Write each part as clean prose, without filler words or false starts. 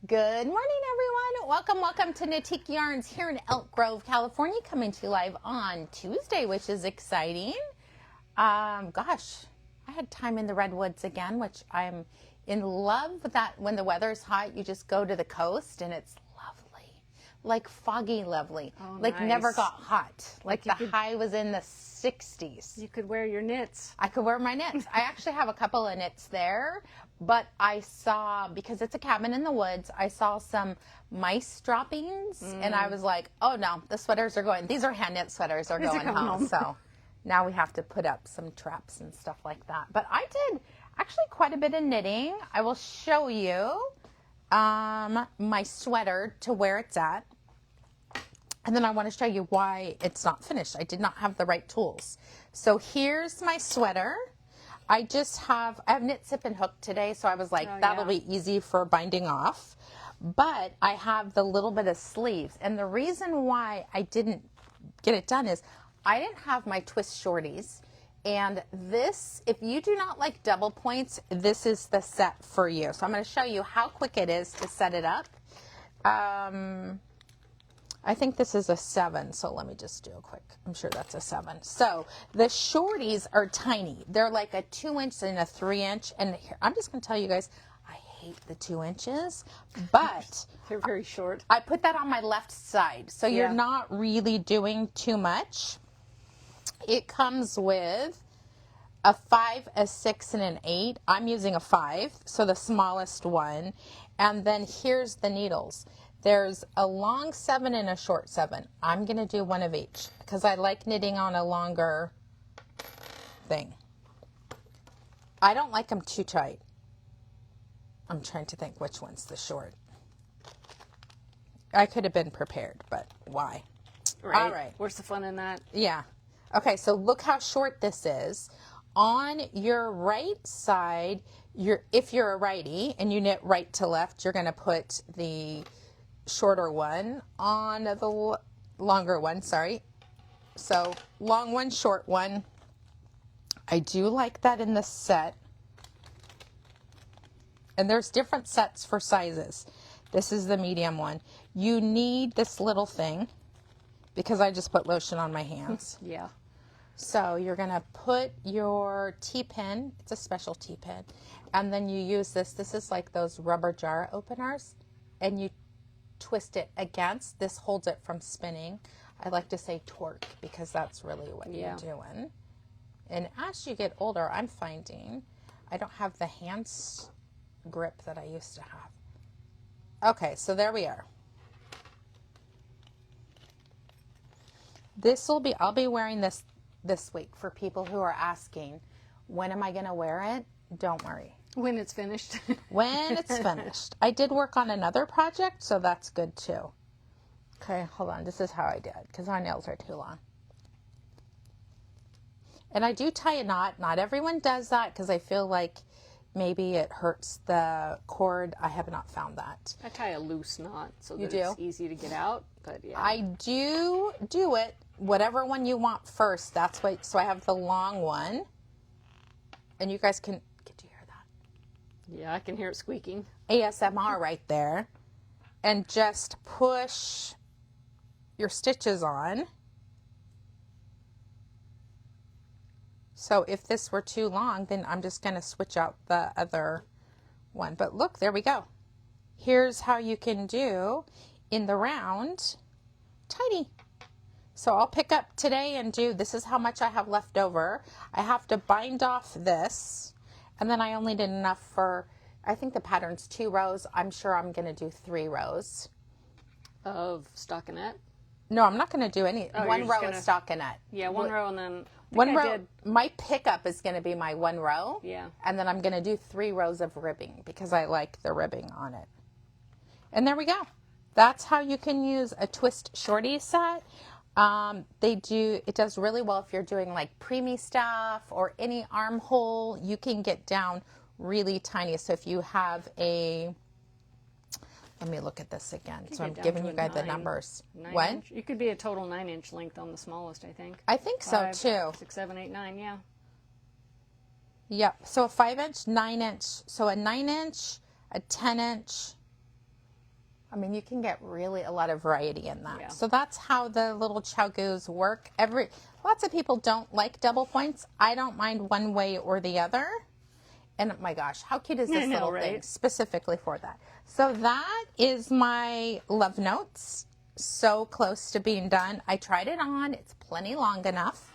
Good morning, everyone. Welcome to Natique Yarns here in Elk Grove, California, coming to you live on Tuesday, which is exciting. Gosh, I had time in the redwoods again, which I'm in love with that. When the weather's hot, you just go to the coast and it's lovely, like foggy lovely, like nice. never got hot. Like the high was in the 60s. You could wear your knits. I could wear my knits. I actually have a couple of knits there, but I saw, because it's a cabin in the woods, I saw some mice droppings, and I was like, oh no, the sweaters are going, these are hand knit sweaters are going home. So now we have to put up some traps and stuff like that. But I did actually quite a bit of knitting. I will show you my sweater to where it's at. And then I want to show you why it's not finished. I did not have the right tools. So here's my sweater. I have knit, sip, and hook today, so I was like, that'll be easy for binding off. But I have the little bit of sleeves. And the reason why I didn't get it done is I didn't have my twist shorties. And this, if you do not like double points, this is the set for you. So I'm going to show you how quick it is to set it up. I think this is a 7, so let me just do a quick. I'm sure that's a 7. So the shorties are tiny. They're like a 2-inch and a 3-inch. And here, I'm just going to tell you guys, I hate the 2 inches, but they're very short. I put that on my left side, so you're not really doing too much. It comes with a 5, a 6, and an 8. I'm using a 5, so the smallest one. And then here's the needles. There's a long 7 and a short 7. I'm going to do one of each because I like knitting on a longer thing. I don't like them too tight. I'm trying to think which one's the short. I could have been prepared, but why? Right. All right. Where's the fun in that? Yeah. Okay, so look how short this is. On your right side, if you're a righty and you knit right to left, you're going to put the shorter one on the longer one, sorry. So long one, short one. I do like that in the set. And there's different sets for sizes. This is the medium one. You need this little thing because I just put lotion on my hands. Yeah. So you're going to put your T-pin, it's a special T-pin, and then you use this. This is like those rubber jar openers, and you twist it against. This holds it from spinning. I like to say torque because that's really what you're doing. And as you get older, I'm finding I don't have the hand grip that I used to have. Okay, so there we are. I'll be wearing this week for people who are asking, when am I going to wear it? Don't worry. When it's finished. When it's finished. I did work on another project, so that's good too. Okay, hold on. This is how I did because our nails are too long. And I do tie a knot. Not everyone does that because I feel like maybe it hurts the cord. I have not found that. I tie a loose knot so that it's easy to get out. But yeah. I do it. Whatever one you want first. That's what. So I have the long one. And you guys can. Yeah, I can hear it squeaking. ASMR right there. And just push your stitches on. So if this were too long, then I'm just going to switch out the other one. But look, there we go. Here's how you can do in the round, tidy. So I'll pick up today and this is how much I have left over. I have to bind off this. And then I only did enough for, I think the pattern's 2 rows. I'm sure I'm going to do 3 rows. Of stockinette? No, I'm not going to do any. One row of stockinette. Yeah, one row and then one row. My pickup is going to be my 1 row. Yeah. And then I'm going to do 3 rows of ribbing because I like the ribbing on it. And there we go. That's how you can use a twist shorty set. It does really well if you're doing like preemie stuff or any armhole. You can get down really tiny. So if you have let me look at this again. So I'm giving you guys the numbers. 9 inch. You could be a total 9-inch length on the smallest, I think. I think 5, so too. 6, 7, 8, 9, yeah. Yep. So a 5-inch, 9-inch. So a 9-inch, a 10-inch, I mean, you can get really a lot of variety in that. Yeah. So that's how the little chogus work. Lots of people don't like double points. I don't mind one way or the other. And my gosh, how cute is this I know, little right? thing specifically for that? So that is my love notes. So close to being done. I tried it on. It's plenty long enough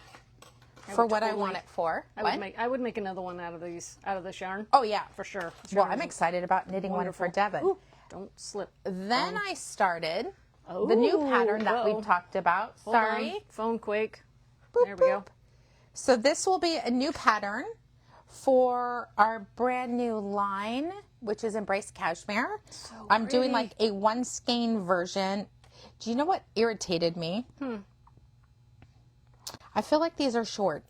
for what I want it for. I would make another one out of this yarn. Oh yeah, For sure. This Well, yarn I'm is excited about knitting wonderful. one for Devin. Ooh, don't slip. Then I started the new pattern that we talked about. Hold on. Phone quake. There we go. So this will be a new pattern for our brand new line, which is Embrace Cashmere. So I'm doing pretty. like a one skein version. Do you know what irritated me? I feel like these are short.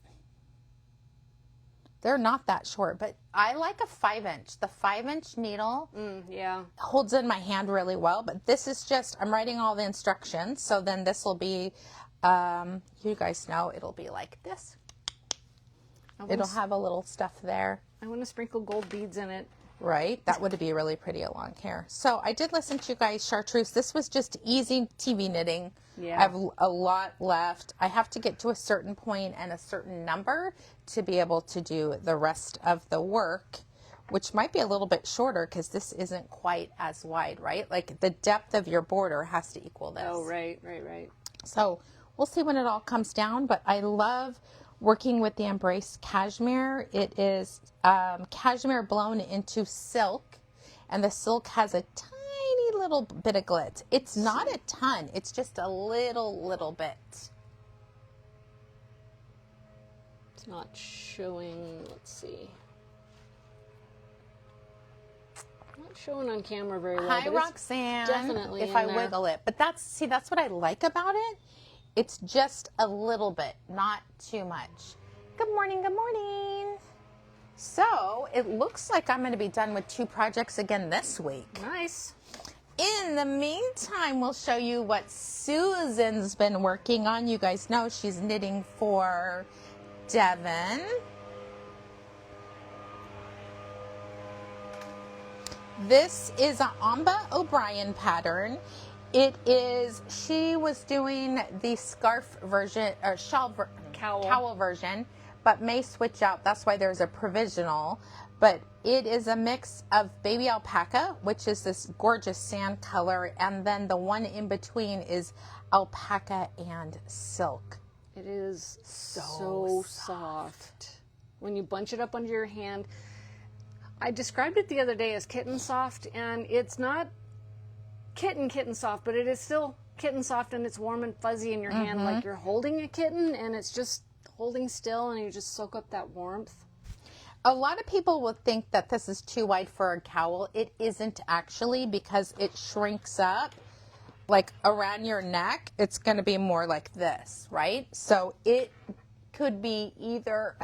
They're not that short, but I like a 5-inch. The 5-inch needle Yeah. holds in my hand really well, but this is just, I'm writing all the instructions. So then this will be, you guys know, it'll be like this. It'll have a little stuff there. I want to sprinkle gold beads in it. Right? That would be really pretty along here. So I did listen to you guys, Chartreuse. This was just easy TV knitting. Yeah. I have a lot left. I have to get to a certain point and a certain number to be able to do the rest of the work, which might be a little bit shorter because this isn't quite as wide, right? Like the depth of your border has to equal this. Oh, right. So we'll see when it all comes down, but I love working with the Embrace Cashmere. It is cashmere blown into silk, and the silk has a tiny little bit of glitz. It's not a ton, it's just a little bit. It's not showing. Let's see. Not showing on camera very well. Hi, but it's Roxanne. definitely if in I there. wiggle it. But that's what I like about it. It's just a little bit, not too much. Good morning, good morning. So it looks like I'm going to be done with 2 projects again this week. Nice. In the meantime, we'll show you what Susan's been working on. You guys know she's knitting for Devin. This is an Amba O'Brien pattern. She was doing the scarf version, or cowl version, but may switch out. That's why there's a provisional. But it is a mix of baby alpaca, which is this gorgeous sand color, and then the one in between is alpaca and silk. It is so soft. When you bunch it up under your hand. I described it the other day as kitten soft, and it's not kitten soft, but it is still kitten soft, and it's warm and fuzzy in your hand like you're holding a kitten, and it's just holding still, and you just soak up that warmth. A lot of people will think that this is too wide for a cowl. It isn't actually, because it shrinks up like around your neck. It's going to be more like this, right? So it could be either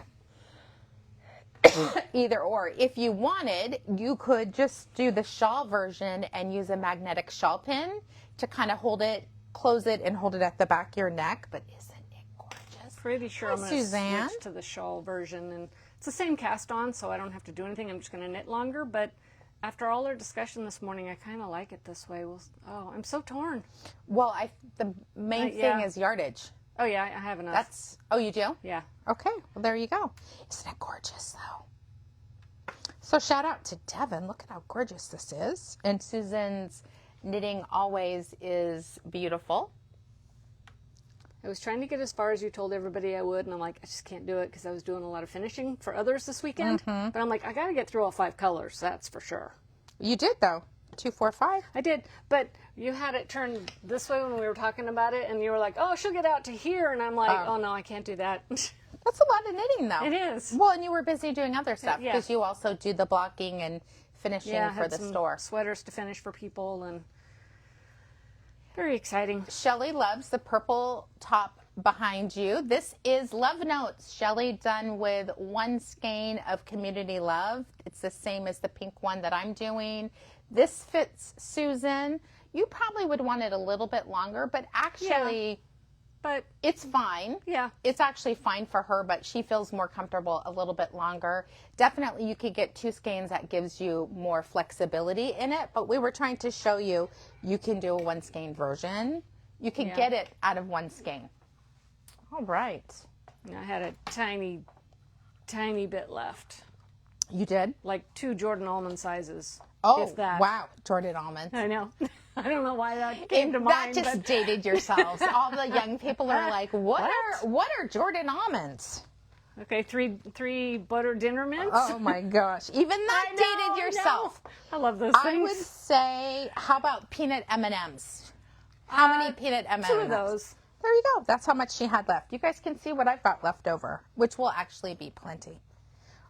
or. If you wanted, you could just do the shawl version and use a magnetic shawl pin to kind of hold it, close it, and hold it at the back of your neck. But isn't it gorgeous? Pretty sure Hi, I'm going to Suzanne. switch to the shawl version, and it's the same cast on, so I don't have to do anything. I'm just going to knit longer, but after all our discussion this morning, I kind of like it this way. I'm so torn. Well, the main thing is yardage. Oh yeah, I have enough. Oh, you do? Yeah. Okay, well, there you go. Isn't it gorgeous, though? So shout out to Devin. Look at how gorgeous this is. And Susan's knitting always is beautiful. I was trying to get as far as you told everybody I would, and I'm like, I just can't do it because I was doing a lot of finishing for others this weekend. But I'm like, I got to get through all 5 colors, that's for sure. You did, though. 2, 4, 5. I did, but you had it turned this way when we were talking about it, and you were like, oh, she'll get out to here, and I'm like, oh no, I can't do that. That's a lot of knitting, though. It is. Well, and you were busy doing other stuff Yeah. because you also do the blocking and finishing I for had the some store. sweaters to finish for people, and very exciting. Shelly loves the purple top behind you. This is Love Notes. Shelly done with 1 skein of Community Love. It's the same as the pink one that I'm doing. This fits Susan. You probably would want it a little bit longer, but actually but it's fine. yeah. It's actually fine for her, but she feels more comfortable a little bit longer. Definitely you could get 2 skeins that gives you more flexibility in it, but we were trying to show you can do a 1 skein version. You can get it out of 1 skein. All right. I had a tiny, tiny bit left. You did? Like 2 Jordan almond sizes. Oh, if that. Wow. Jordan almonds. I know. I don't know why that came to mind. That just dated yourselves. All the young people are like, what are Jordan almonds? Okay, three butter dinner mints. Oh my gosh. Even that dated yourself. I love those I things. would say, how about peanut M&Ms? How many peanut M&Ms? 2 of those. There you go. That's how much she had left. You guys can see what I've got left over, which will actually be plenty.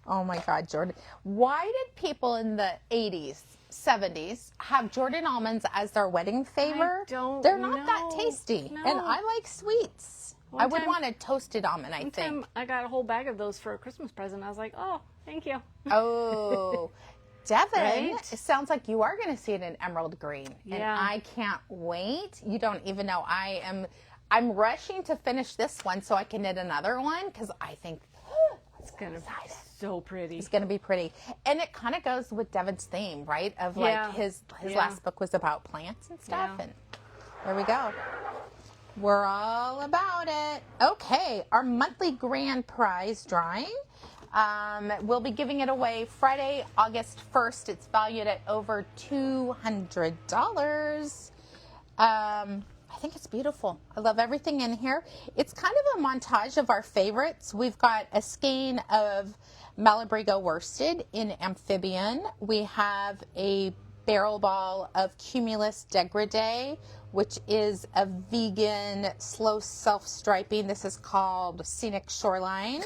Oh my God, Jordan. Why did people in the 80s, 70s have Jordan almonds as their wedding favor? They're not that tasty. No. And I like sweets. I would want a toasted almond, I think. I got a whole bag of those for a Christmas present. I was like, oh, thank you. Oh, Devin, Right? it sounds like you are going to see it in emerald green. And Yeah. I can't wait. You don't even know. I'm rushing to finish this one so I can knit another one because I think It's going to be so pretty. it's going to be pretty. And it kind of goes with Devin's theme, right? Of like Yeah. his Yeah. last book was about plants and stuff. Yeah. And there we go. We're all about it. Okay, our monthly grand prize drawing. We'll be giving it away Friday, August 1st. It's valued at over $200. I think it's beautiful. I love everything in here. It's kind of a montage of our favorites. We've got a skein of Malabrigo worsted in amphibian. We have a barrel ball of Cumulus degradé, which is a vegan slow self-striping. This is called Scenic Shoreline.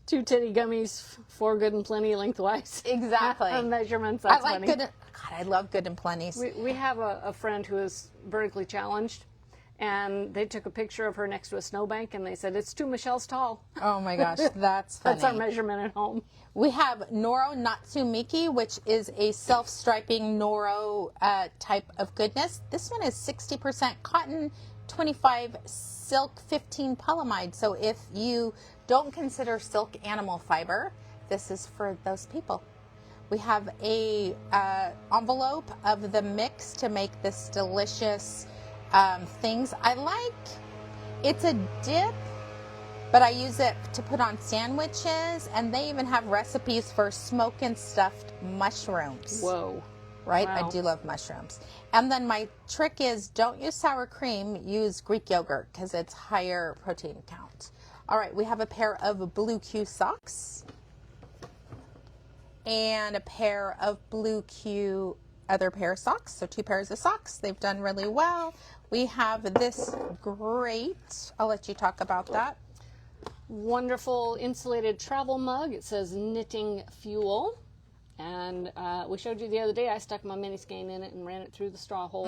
2 titty gummies, 4 good and plenty lengthwise. Exactly. Measurements. That's I like funny. God, I love good and plenties. We have a friend who is vertically challenged, and they took a picture of her next to a snowbank, and they said, it's 2 Michelles tall. Oh my gosh, that's funny. That's our measurement at home. We have Noro Natsumiki, which is a self-striping Noro type of goodness. This one is 60% cotton, 25 silk, 15 polyamide. So if you don't consider silk animal fiber, this is for those people. We have a envelope of the mix to make this delicious things. I like, it's a dip, but I use it to put on sandwiches, and they even have recipes for smoked and stuffed mushrooms. Whoa. Right? Wow. I do love mushrooms. And then my trick is don't use sour cream, use Greek yogurt because it's higher protein count. All right, we have a pair of Blue Q socks and a pair of Blue Q other pair of socks. So 2 pairs of socks. They've done really well. We have this great, I'll let you talk about that. Wonderful insulated travel mug. It says knitting fuel. And we showed you the other day, I stuck my mini skein in it and ran it through the straw hole.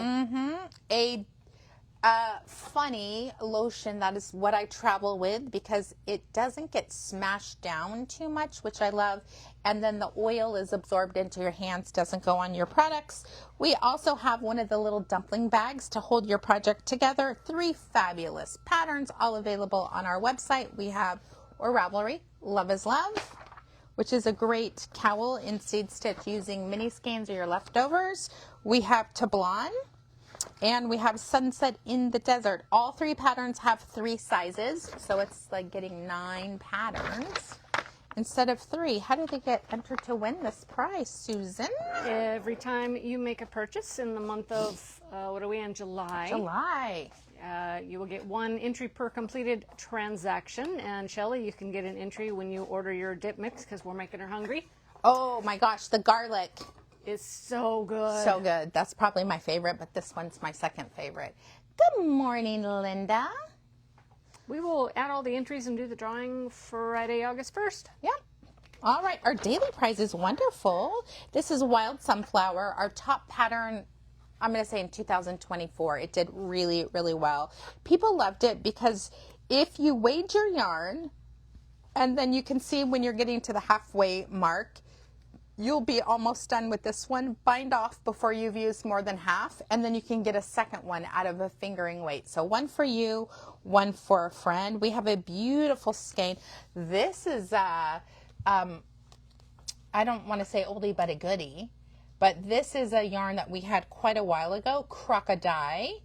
A funny lotion, that is what I travel with because it doesn't get smashed down too much, which I love. And then the oil is absorbed into your hands, doesn't go on your products. We also have one of the little dumpling bags to hold your project together. 3 fabulous patterns, all available on our website. We have Ravelry, Love is Love, which is a great cowl in seed stitch using mini skeins or your leftovers. We have Tablan, and we have Sunset in the Desert. All 3 patterns have 3 sizes, so it's like getting 9 patterns instead of 3. How do they get entered to win this prize, Susan? Every time you make a purchase in the month of, what are we in, July? July. You will get 1 entry per completed transaction. And Shelley, you can get an entry when you order your dip mix because we're making her hungry. Oh my gosh, the garlic. It's so good. So good. That's probably my favorite, but this one's my second favorite. Good morning, Linda. We will add all the entries and do the drawing Friday, August 1st. Yeah. All right. Our daily prize is wonderful. This is Wild Sunflower, our top pattern, I'm going to say in 2024. It did really, really well. People loved it because if you weighed your yarn, and then you can see when you're getting to the halfway mark, you'll be almost done with this one. Bind off before you've used more than half, and then you can get a second one out of a fingering weight. So one for you, one for a friend. We have a beautiful skein. This is, I don't want to say oldie but a goodie, but this is a yarn that we had quite a while ago, Crocodile.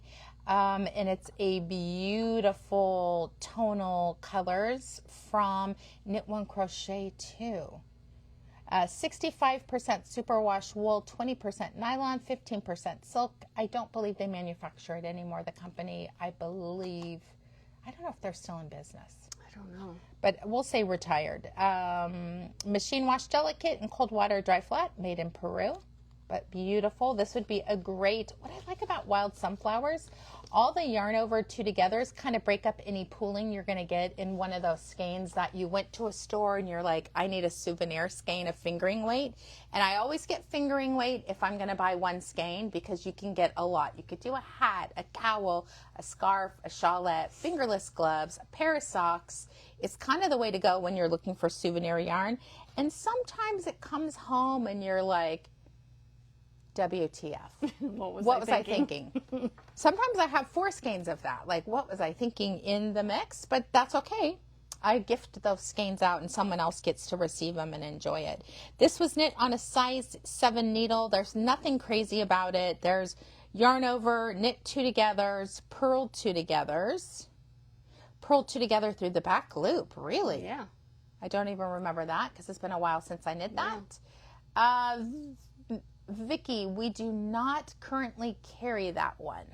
And it's a beautiful tonal colors from Knit One Crochet 2. 65% superwash wool, 20% nylon, 15% silk. I don't believe they manufacture it anymore, the company. I believe, I don't know if they're still in business. I don't know. But we'll say retired. Machine wash delicate and cold water dry flat, made in Peru. But beautiful. This would be a great, what I like about wild sunflowers, all the yarn over 2 togethers kind of break up any pooling you're going to get in one of those skeins that you went to a store and you're like, I need a souvenir skein of fingering weight. And I always get fingering weight if I'm going to buy one skein because you can get a lot. You could do a hat, a cowl, a scarf, a shawlette, fingerless gloves, a pair of socks. It's kind of the way to go when you're looking for souvenir yarn. And sometimes it comes home and you're like, WTF. What was I thinking? Sometimes I have 4 skeins of that. Like, what was I thinking in the mix? But that's okay. I gift those skeins out and someone else gets to receive them and enjoy it. This was knit on a size 7 needle. There's nothing crazy about it. There's yarn over, knit 2 togethers, purled 2 togethers, purled 2 together through the back loop. Really? Yeah. I don't even remember that because it's been a while since I knit that. Vicki, we do not currently carry that one,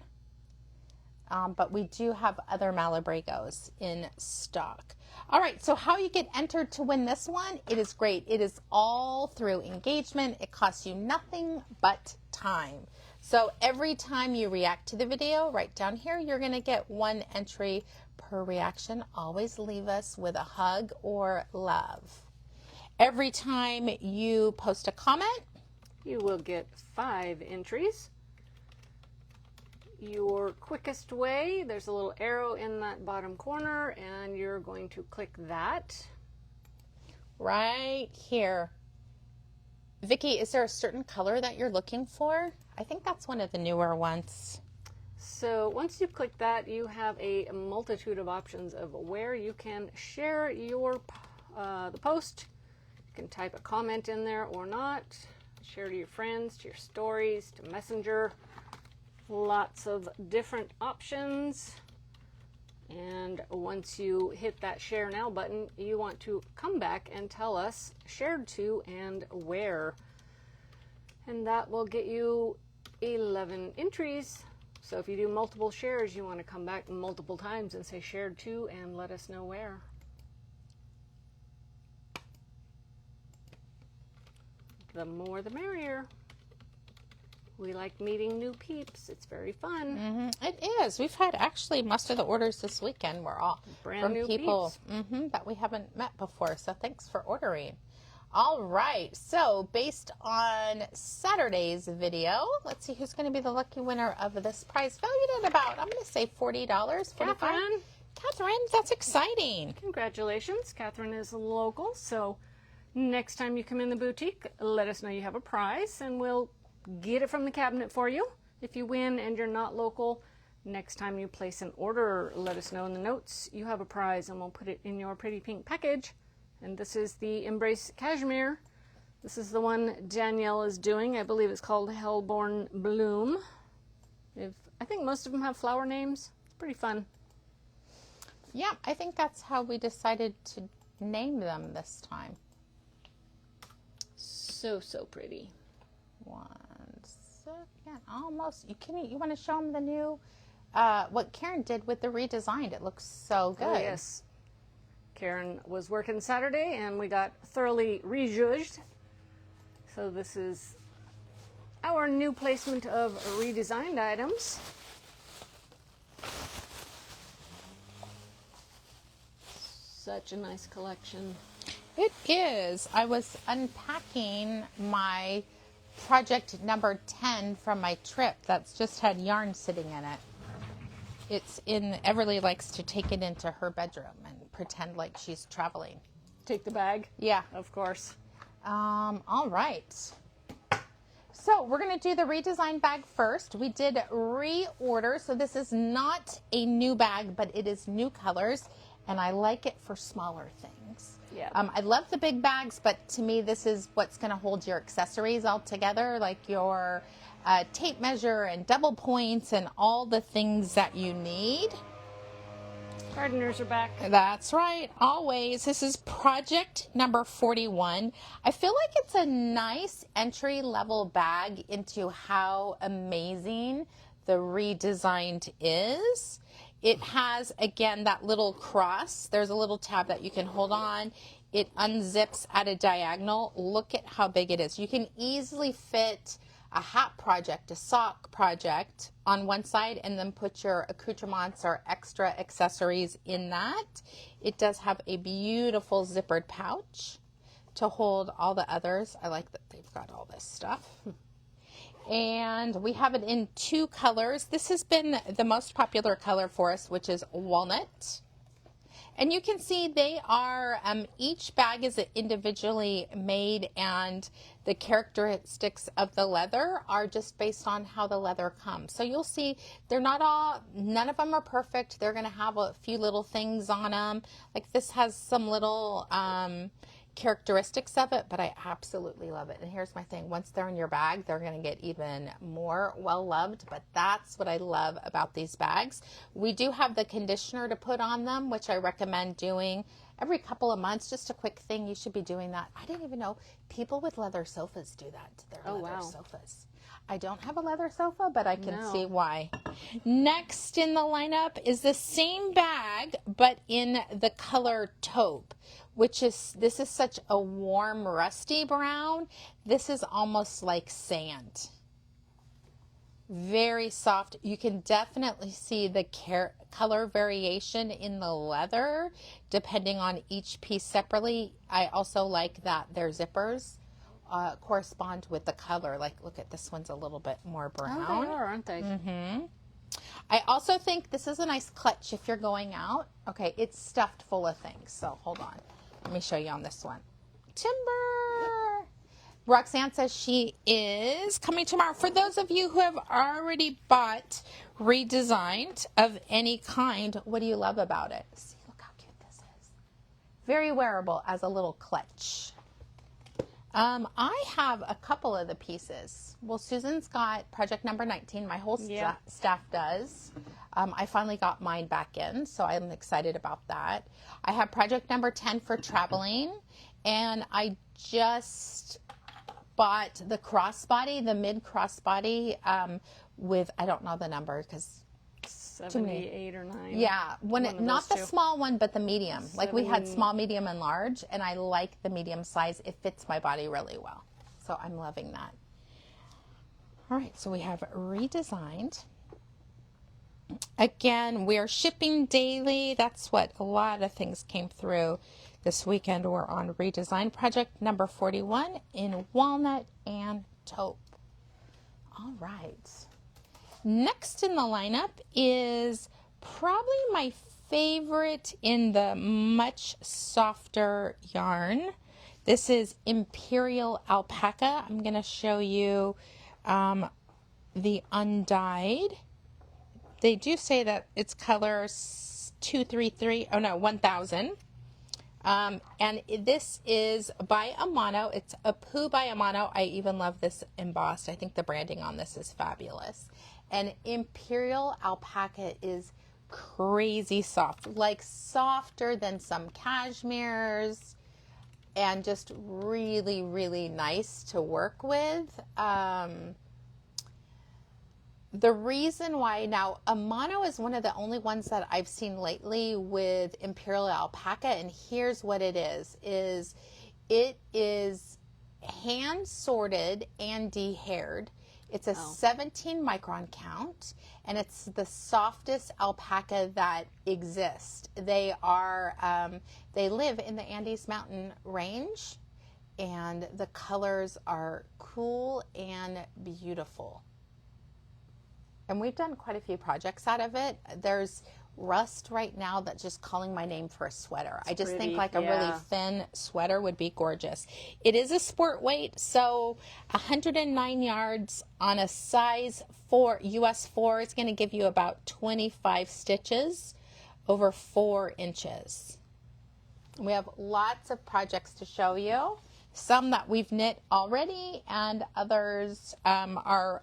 but we do have other Malabregos in stock. All right, so how you get entered to win this one, it is great. It is all through engagement. It costs you nothing but time. So every time you react to the video, right down here, you're going to get 1 entry per reaction. Always leave us with a hug or love. Every time you post a comment, you will get 5 entries. Your quickest way, there's a little arrow in that bottom corner and you're going to click that. Right here. Vicki, is there a certain color that you're looking for? I think that's one of the newer ones. So once you click that, you have a multitude of options of where you can share your the post. You can type a comment in there or not. Share to your friends, to your stories, to Messenger. Lots of different options. And once you hit that share now button, you want to come back and tell us shared to and where. And that will get you 11 entries. So if you do multiple shares, you want to come back multiple times and say shared to and let us know where. The more the merrier. We like meeting new peeps. It's very fun. Mm-hmm. It is. We've had actually most of the orders this weekend were all brand new people that we haven't met before. So thanks for ordering. All right. So based on Saturday's video, let's see who's going to be the lucky winner of this prize valued at about, I'm going to say $40. Catherine, that's exciting. Congratulations. Catherine is local. So next time you come in the boutique, let us know you have a prize and we'll get it from the cabinet for you. If you win and you're not local, next time you place an order, let us know in the notes you have a prize and we'll put it in your pretty pink package. And this is the Embrace Cashmere. This is the one Danielle is doing. I believe it's called Hellborn Bloom. I think most of them have flower names. It's pretty fun. Yeah, I think that's how we decided to name them this time. So pretty. 1 second, almost. You want to show them the new, what Karen did with the redesigned. It looks so good. Oh, yes. Karen was working Saturday and we got thoroughly rejudged. So this is our new placement of redesigned items. Such a nice collection. It is. I was unpacking my project number 10 from my trip that's just had yarn sitting in it. It's in, Everly likes to take it into her bedroom and pretend like she's traveling. Take the bag? Yeah. Of course. All right. So we're going to do the redesigned bag first. We did reorder, so this is not a new bag, but it is new colors, and I like it for smaller things. Yeah. I love the big bags, but to me, this is what's going to hold your accessories all together, like your tape measure and double points and all the things that you need. Gardeners are back. That's right, always. This is project number 41. I feel like it's a nice entry-level bag into how amazing the redesigned is. It has, again, that little cross. There's a little tab that you can hold on. It unzips at a diagonal. Look at how big it is. You can easily fit a hat project, a sock project on one side, and then put your accoutrements or extra accessories in that. It does have a beautiful zippered pouch to hold all the others. I like that they've got all this stuff. And we have it in 2 colors. This has been the most popular color for us, which is walnut. And you can see they are, each bag is individually made, and the characteristics of the leather are just based on how the leather comes. So you'll see they're not all, none of them are perfect. They're going to have a few little things on them. Like this has some little characteristics of it, but I absolutely love it. And here's my thing, once they're in your bag, they're going to get even more well loved, but that's what I love about these bags. We do have the conditioner to put on them, which I recommend doing every couple of months. Just a quick thing, you should be doing that. I didn't even know people with leather sofas do that to their leather sofas. I don't have a leather sofa, but I can see why. Next in the lineup is the same bag, but in the color taupe, which is, this is such a warm, rusty brown. This is almost like sand. Very soft. You can definitely see the color variation in the leather, depending on each piece separately. I also like that their zippers correspond with the color. Like, look at this one's a little bit more brown. Oh, they are, aren't they? Mm-hmm. I also think this is a nice clutch if you're going out. Okay, it's stuffed full of things. So hold on. Let me show you on this one. Timber. Roxanne says she is coming tomorrow. For those of you who have already bought redesigned of any kind, what do you love about it? See, look how cute this is. Very wearable as a little clutch. I have a couple of the pieces. Well, Susan's got project number 19. My whole staff does. I finally got mine back in, so I'm excited about that. I have project number 10 for traveling, and I just bought the crossbody, the mid crossbody, with, I don't know the number because 78 or 9. Yeah, not the small one, but the medium. Like we had small, medium, and large, and I like the medium size. It fits my body really well. So I'm loving that. All right, so we have redesigned. Again, we are shipping daily. That's what a lot of things came through this weekend. We're on redesign project number 41 in walnut and taupe. All right. Next in the lineup is probably my favorite in the much softer yarn. This is Imperial Alpaca. I'm going to show you the undyed. They do say that it's color 233, oh no, 1000. And this is by Amano. It's a Poo by Amano. I even love this embossed. I think the branding on this is fabulous. And Imperial Alpaca is crazy soft, like softer than some cashmeres, and just really, really nice to work with. The reason why, now Amano is one of the only ones that I've seen lately with Imperial Alpaca, and here's what it is it is hand sorted and de-haired. It's a 17 micron count, and it's the softest alpaca that exists. They are, they live in the Andes mountain range, and the colors are cool and beautiful. And we've done quite a few projects out of it. There's rust right now that's just calling my name for a sweater. I just pretty, think like a really thin sweater would be gorgeous. It is a sport weight, so 109 yards on a size 4, US 4 is going to give you about 25 stitches over 4 inches. We have lots of projects to show you. Some that we've knit already and others are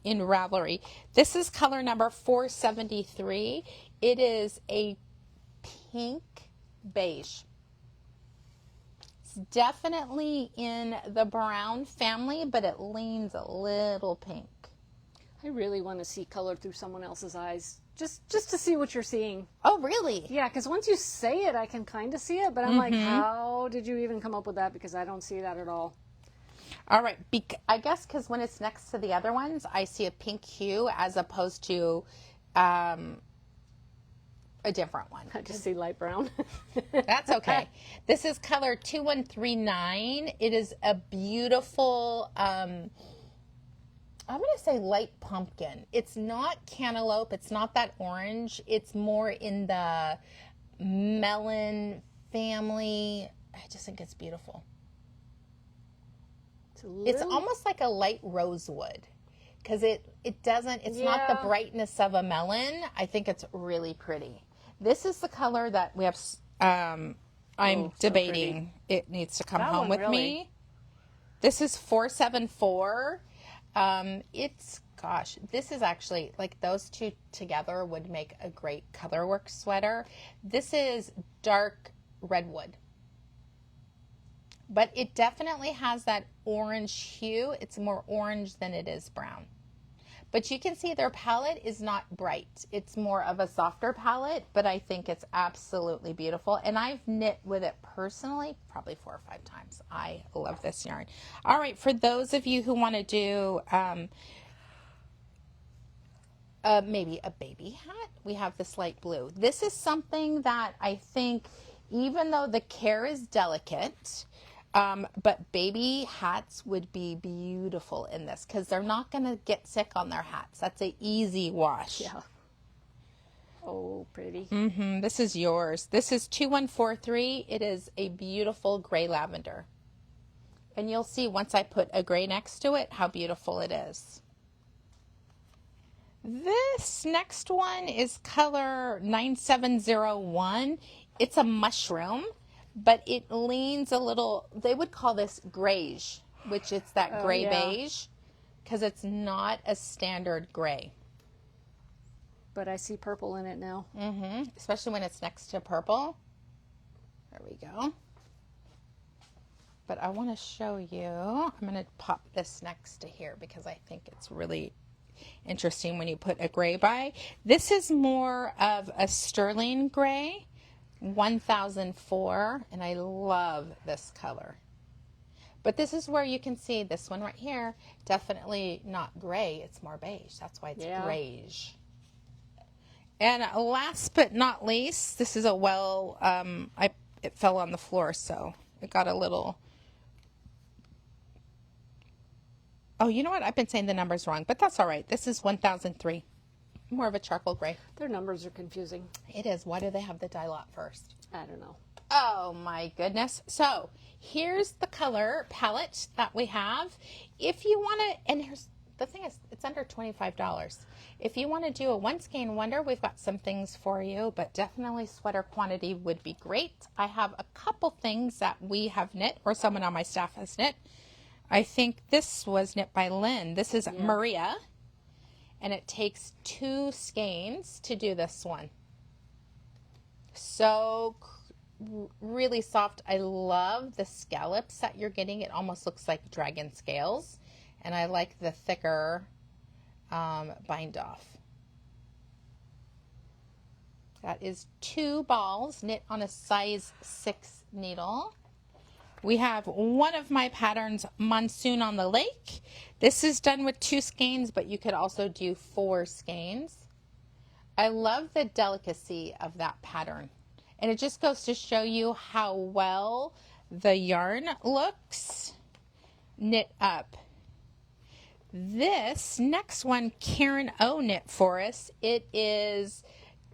in Ravelry. This is color number 473. It is a pink beige. It's definitely in the brown family, but it leans a little pink. I really want to see color through someone else's eyes. Just to see what you're seeing. Oh, really? Yeah, because once you say it, I can kind of see it, but I'm like, how did you even come up with that? Because I don't see that at all. All right. I guess because when it's next to the other ones, I see a pink hue as opposed to a different one. I just see light brown. That's okay. This is color 2139. It is a beautiful... I'm going to say light pumpkin. It's not cantaloupe. It's not that orange. It's more in the melon family. I just think it's beautiful. It's almost like a light rosewood because it's not the brightness of a melon. I think it's really pretty. This is the color that we have. I'm debating. It needs to come home with me. This is 474. This is actually, like, those two together would make a great colorwork sweater. This is dark redwood, but it definitely has that orange hue. It's more orange than it is brown. But you can see their palette is not bright. It's more of a softer palette, but I think it's absolutely beautiful. And I've knit with it personally probably 4 or 5 times. I love this yarn. All right, for those of you who want to do maybe a baby hat, we have this light blue. This is something that I think, even though the care is delicate, but baby hats would be beautiful in this because they're not going to get sick on their hats. That's an easy wash. Yeah. Oh, pretty. This is yours. This is 2143. It is a beautiful gray lavender. And you'll see once I put a gray next to it how beautiful it is. This next one is color 9701. It's a mushroom, but it leans a little, they would call this grayish, which it's that gray beige, because it's not a standard gray. But I see purple in it now. Especially when it's next to purple. There we go. But I want to show you, I'm going to pop this next to here because I think it's really interesting when you put a gray by. This is more of a sterling gray. 1004, and I love this color. But this is where you can see this one right here, definitely not gray, it's more beige. That's why it's grayish. And last but not least, this is a it fell on the floor, so it got a little, oh, you know what? I've been saying the numbers wrong, but that's all right. This is 1003. More of a charcoal gray. Their numbers are confusing. It is. Why do they have the dye lot first? I don't know. Oh my goodness. So here's the color palette that we have. If you want to, and here's the thing is, it's under $25. If you want to do a one skein wonder, we've got some things for you, but definitely sweater quantity would be great. I have a couple things that we have knit, or someone on my staff has knit. I think this was knit by Lynn. This is Maria. And it takes 2 skeins to do this one. So really soft. I love the scallops that you're getting. It almost looks like dragon scales. And I like the thicker bind off. That is 2 balls knit on a size 6 needle. We have one of my patterns, Monsoon on the Lake. This is done with 2 skeins, but you could also do 4 skeins. I love the delicacy of that pattern. And it just goes to show you how well the yarn looks knit up. This next one, Karen O knit for us. It is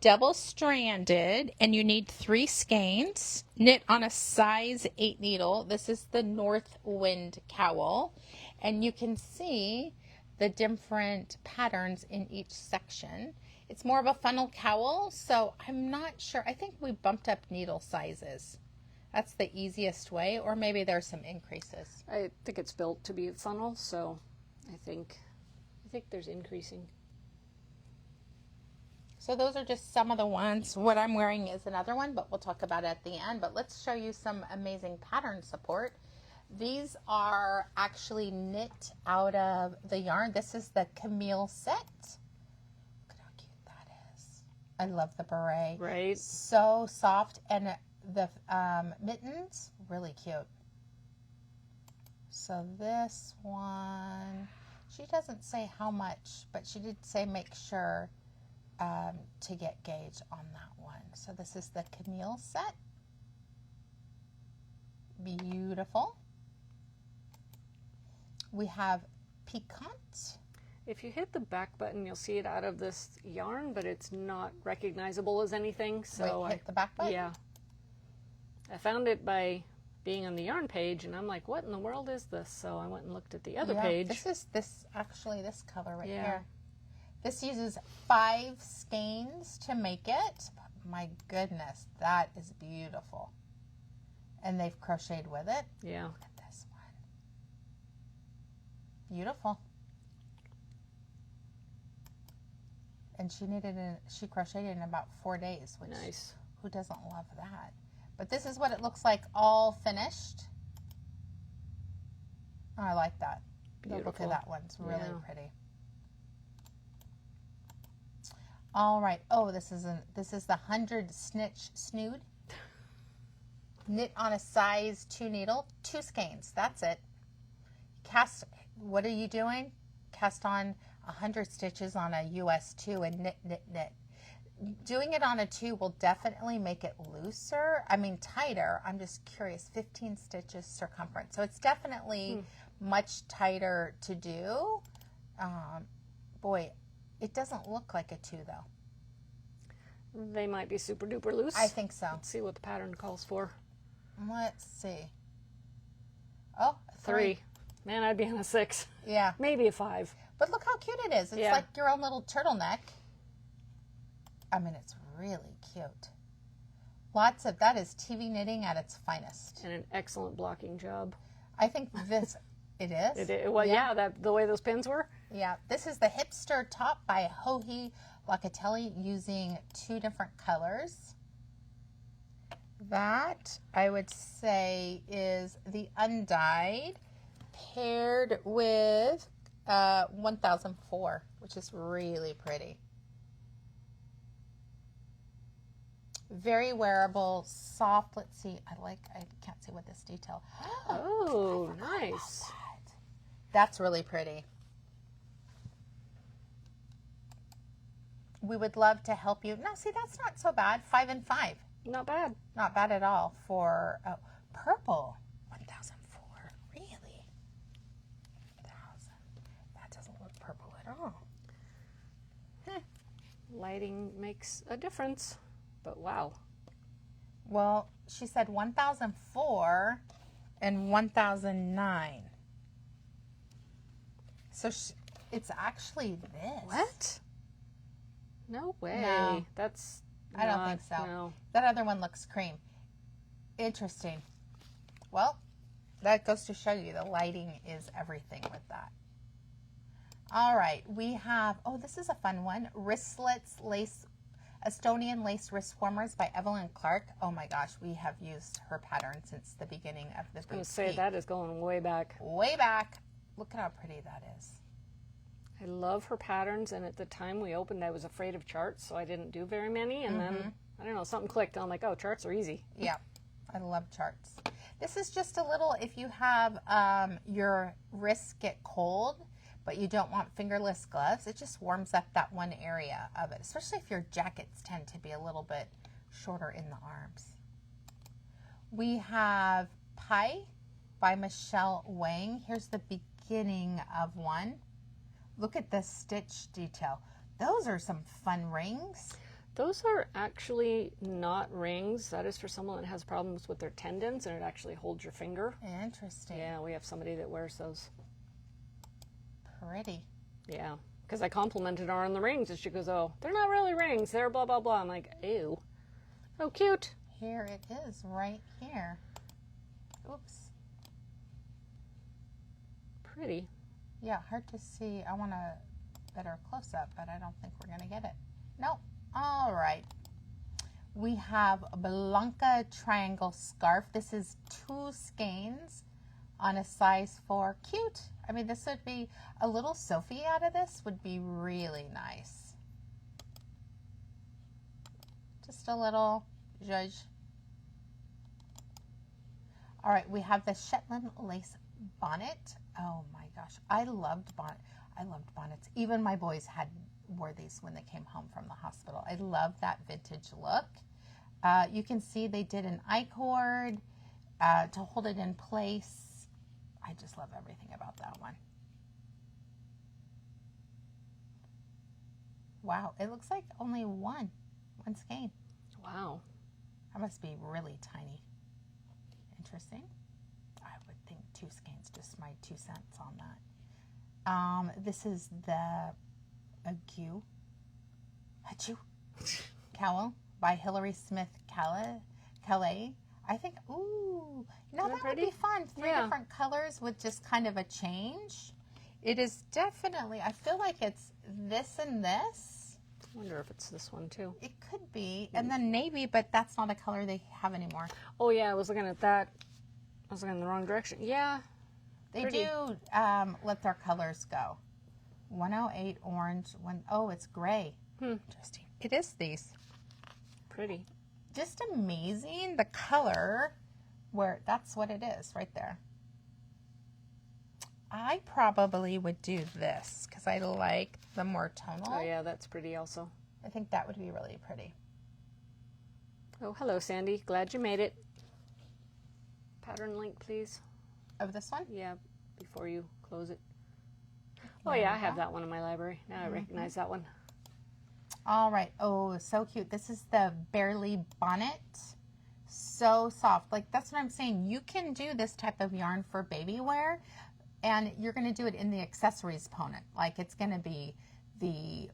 double-stranded, and you need 3 skeins. Knit on a size 8 needle. This is the North Wind cowl, and you can see the different patterns in each section. It's more of a funnel cowl, so I'm not sure. I think we bumped up needle sizes. That's the easiest way, or maybe there's some increases. I think it's built to be a funnel, so I think there's increasing. So those are just some of the ones. What I'm wearing is another one, but we'll talk about it at the end. But let's show you some amazing pattern support. These are actually knit out of the yarn. This is the Camille set. Look at how cute that is. I love the beret. Right. So soft, and the mittens, really cute. So this one, she doesn't say how much, but she did say make sure to get gauge on that one. So this is the Camille set. Beautiful. We have Piquant. If you hit the back button, you'll see it out of this yarn, but it's not recognizable as anything. So Wait, hit the back button? Yeah. I found it by being on the yarn page, and I'm like, what in the world is this? So I went and looked at the other page. This is this color right Yeah. here. This uses 5 skeins to make it. My goodness, that is beautiful. And they've crocheted with it. Yeah. Look at this one. Beautiful. And she crocheted in about 4 days, which Nice. who doesn't love that? But this is what it looks like all finished. Oh, I like that. Beautiful. Look at that one. It's really Yeah. pretty. All right. Oh, this is the 100 Snitch Snood. Knit on a size 2 needle, 2 skeins. That's it. Cast. What are you doing? Cast on 100 stitches on a US 2 and knit, knit, knit. Doing it on a 2 will definitely make it looser. I mean tighter. I'm just curious. 15 stitches circumference. So it's definitely much tighter to do. Boy, it doesn't look like a 2 though. They might be super duper loose. I think so. Let's see what the pattern calls for. Let's see. Oh, 3. Man, I'd be on a 6. Yeah. Maybe a 5. But look how cute it is. It's Yeah. like your own little turtleneck. I mean, it's really cute. Lots of, that is TV knitting at its finest. And an excellent blocking job. I think this, it is? Well, yeah, the way those pins were. Yeah. This is the Hipster Top by Joji Locatelli using 2 different colors. That, I would say, is the undyed paired with 1004, which is really pretty. Very wearable, soft. Let's see. I can't see what this detail. Oh, nice. That's really pretty. We would love to help you. No, see, that's not so bad. 5 and 5. Not bad. Not bad at all for purple. 1004. Really? 1000. That doesn't look purple at all. Lighting makes a difference, but wow. Well, she said 1004 and 1009. So it's actually this. What? No way. No. That's I don't think so. No. That other one looks cream. Interesting. Well, that goes to show you the lighting is everything with that. All right, we have, oh, this is a fun one. Wristlets Lace, Estonian Lace Wrist Warmers by Evelyn Clark. Oh my gosh, we have used her pattern since the beginning of the I was going to say, that is going way back. Way back. Look at how pretty that is. I love her patterns, and at the time we opened, I was afraid of charts, so I didn't do very many, and then, I don't know, something clicked. I'm like, oh, charts are easy. Yeah, I love charts. This is just a little, if you have your wrists get cold, but you don't want fingerless gloves, it just warms up that one area of it, especially if your jackets tend to be a little bit shorter in the arms. We have Pie by Michelle Wang. Here's the beginning of one. Look at the stitch detail. Those are some fun rings. Those are actually not rings. That is for someone that has problems with their tendons, and it actually holds your finger. Interesting. Yeah, we have somebody that wears those. Pretty. Yeah, because I complimented her on the rings, and she goes, "Oh, they're not really rings. They're blah, blah, blah." I'm like, ew. Oh, cute. Here it is, right here. Oops. Pretty. Yeah, hard to see. I want a better close-up, but I don't think we're going to get it. Nope. All right. We have a Blanca triangle scarf. This is 2 skeins on a size 4. Cute. I mean, this would be a little Sophie out of this would be really nice. Just a little zhuzh. All right, we have the Shetland lace bonnet. Oh my gosh, I loved bonnets. Even my boys wore these when they came home from the hospital. I love that vintage look. You can see they did an I-cord to hold it in place. I just love everything about that one. Wow, it looks like only one skein. Wow. That must be really tiny. Interesting. I would think 2 skeins, just my 2 cents on that. This is the cowl by Hilary Smith Calais. I think, ooh, that would be fun. 3 different colors with just kind of a change. It is definitely, I feel like it's this and this. I wonder if it's this one too. It could be. And then navy, but that's not a color they have anymore. Oh yeah, I was looking at that. I was looking in the wrong direction. Yeah. They do let their colors go. 108 orange. Oh, it's gray. Interesting. It is these. Pretty. Just amazing. The color, that's what it is right there. I probably would do this because I like the more tonal. Oh yeah, that's pretty also. I think that would be really pretty. Oh, hello, Sandy. Glad you made it. Pattern link, please. Of this one? Yeah, before you close it. Oh yeah, I have that one in my library. Now I recognize that one. All right. Oh, so cute. This is the Barely bonnet. So soft. Like, that's what I'm saying. You can do this type of yarn for baby wear, and you're going to do it in the accessories component. Like, it's going to be the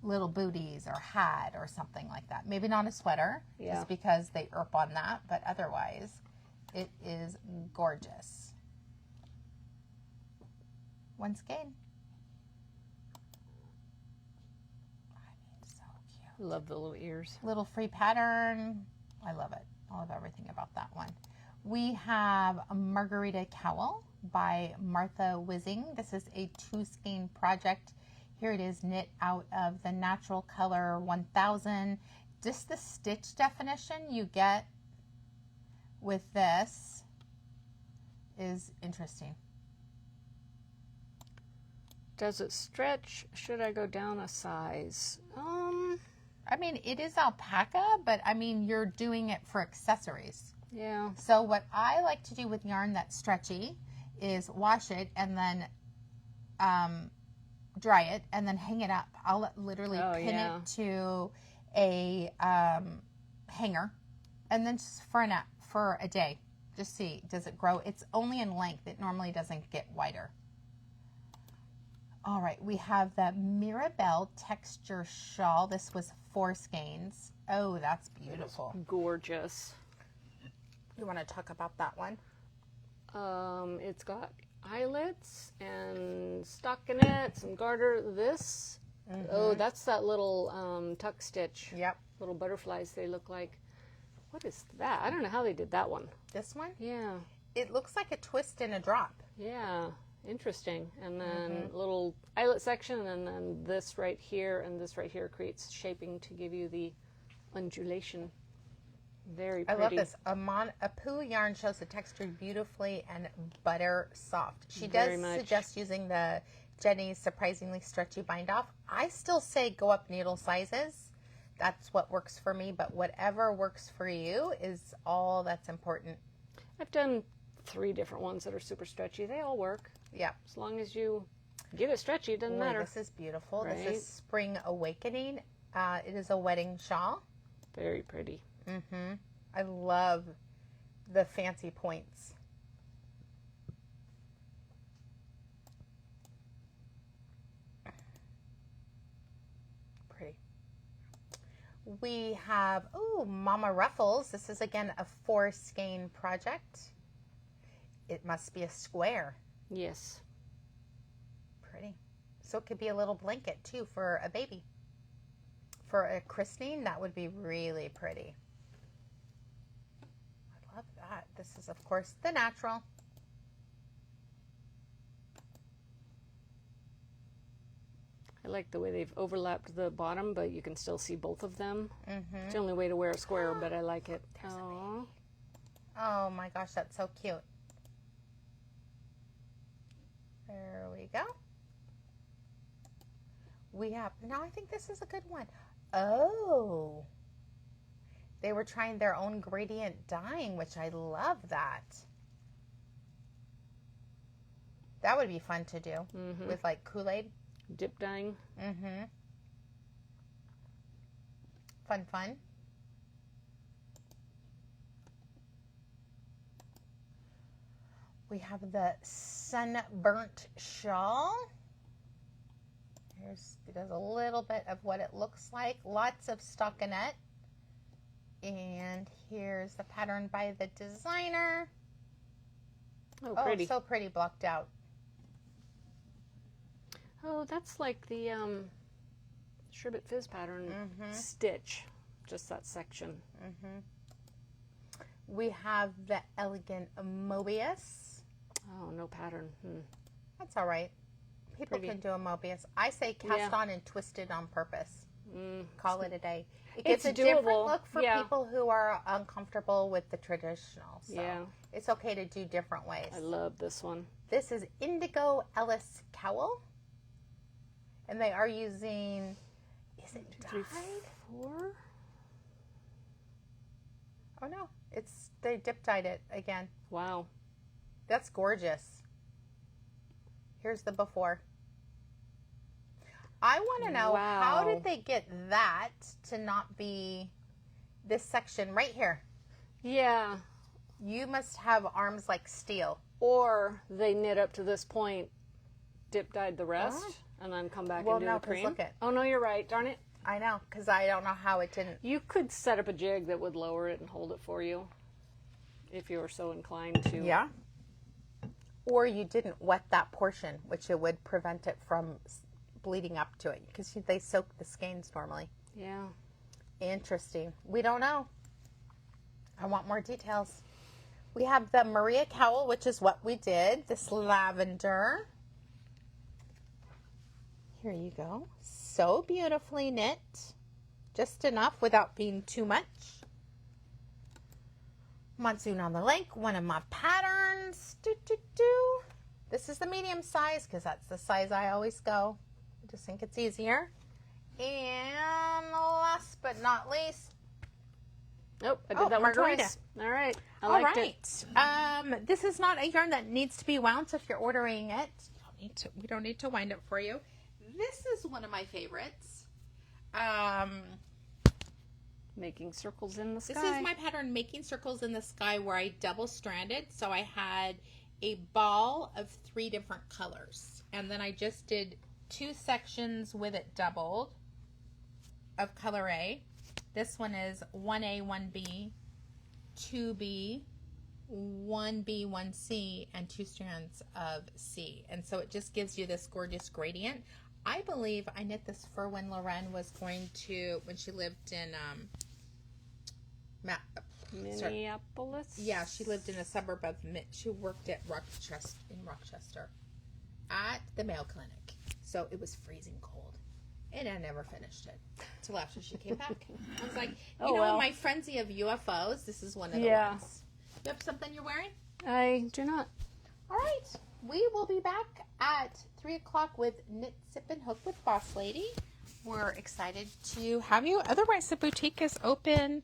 little booties or hat or something like that. Maybe not a sweater, just because they erp on that, but otherwise, it is gorgeous. 1 skein. So cute. Love the little ears. Little free pattern. I love it. I love everything about that one. We have a Margarita Cowl by Martha Whizzing. This is a 2 skein project. Here it is, knit out of the Natural Color 1000. Just the stitch definition you get with this is interesting. Does it stretch? Should I go down a size? I mean, it is alpaca, but I mean, you're doing it for accessories. Yeah. So what I like to do with yarn that's stretchy is wash it and then dry it and then hang it up. I'll literally pin it to a hanger and then just for a day. Just see, does it grow? It's only in length. It normally doesn't get wider. All right, we have the Mirabelle texture shawl. This was 4 skeins. Oh, that's beautiful. Gorgeous. You want to talk about that one? It's got eyelets and stockinette, some garter. This, oh, that's that little tuck stitch. Yep. Little butterflies they look like. What is that? I don't know how they did that one. This one? Yeah. It looks like a twist and a drop. Yeah. Interesting. And then little eyelet section, and then this right here and this right here creates shaping to give you the undulation. Very pretty. I love this. Apu yarn shows the texture beautifully and butter soft. She does suggest using the Jenny's surprisingly stretchy bind off. I still say go up needle sizes. That's what works for me, but whatever works for you is all that's important. I've done 3 different ones that are super stretchy. They all work. Yeah. As long as you get it stretchy, it doesn't matter. This is beautiful. Right? This is Spring Awakening. It is a wedding shawl. Very pretty. Mm-hmm. I love the fancy points. Pretty. We have, Mama Ruffles. This is, again, a 4 skein project. It must be a square. Yes. Pretty. So it could be a little blanket, too, for a baby. For a christening, that would be really pretty. I love that. This is, of course, the natural. I like the way they've overlapped the bottom, but you can still see both of them. Mm-hmm. It's the only way to wear a square, but I like it. Oh my gosh, that's so cute. There we go. We have, now I think this is a good one. Oh, they were trying their own gradient dyeing, which I love that. That would be fun to do with like Kool-Aid. Dip dyeing. Mm-hmm. Fun, fun. We have the sunburnt shawl. There's a little bit of what it looks like. Lots of stockinette. And here's the pattern by the designer. Oh, pretty. Oh, so pretty blocked out. Oh, that's like the Sherbet Fizz pattern stitch. Just that section. We have the Elegant Mobius. Oh, no pattern. That's all right. People can do a Mobius. I say cast on and twisted on purpose. Call it a day. It gives a different look for people who are uncomfortable with the traditional. So it's okay to do different ways. I love this one. This is Indigo Ellis Cowl. And they are using, is it dyed? 4? Oh no, they dip dyed it again. Wow. That's gorgeous. Here's the before. I want to know, how did they get that to not be this section right here? Yeah. You must have arms like steel. Or they knit up to this point, dip dyed the rest, and then come back and do the cream. Look at. Oh, no, you're right. Darn it. I know, because I don't know how it didn't. You could set up a jig that would lower it and hold it for you if you were so inclined to. Yeah. Or you didn't wet that portion, which it would prevent it from bleeding up to it, because they soak the skeins normally. Yeah. Interesting. We don't know. I want more details. We have the Maria Cowl, which is what we did. This lavender. Here you go. So beautifully knit. Just enough without being too much. Monsoon on the Lake, one of my patterns. This is the medium size because that's the size I always go. I just think it's easier. And last but not least. Nope, I did that one twice. All right. I liked it. This is not a yarn that needs to be wound, so if you're ordering it, we don't need to wind it for you. This is one of my favorites. Making circles in the sky. This is my pattern, Making Circles in the Sky, where I double stranded. So I had a ball of 3 different colors. And then I just did 2 sections with it doubled of color A. This one is 1A, 1B, 2B, 1B, 1C, and 2 strands of C. And so it just gives you this gorgeous gradient. I believe I knit this for when Loren was going to, when she lived in Minneapolis? Yeah, she lived in a suburb of, she worked at Rochester at the Mayo Clinic. So it was freezing cold. And I never finished it until after she came back. I was like, in my frenzy of UFOs, this is one of the ones. You have something you're wearing? I do not. All right. We will be back at 3 o'clock with Knit, Sip, and Hook with Boss Lady. We're excited to have you. Otherwise, the boutique is open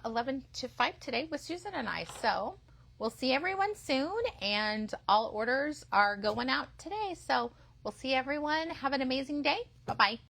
11 to 5 today with Susan and I. So we'll see everyone soon, and all orders are going out today. So we'll see everyone. Have an amazing day. Bye-bye.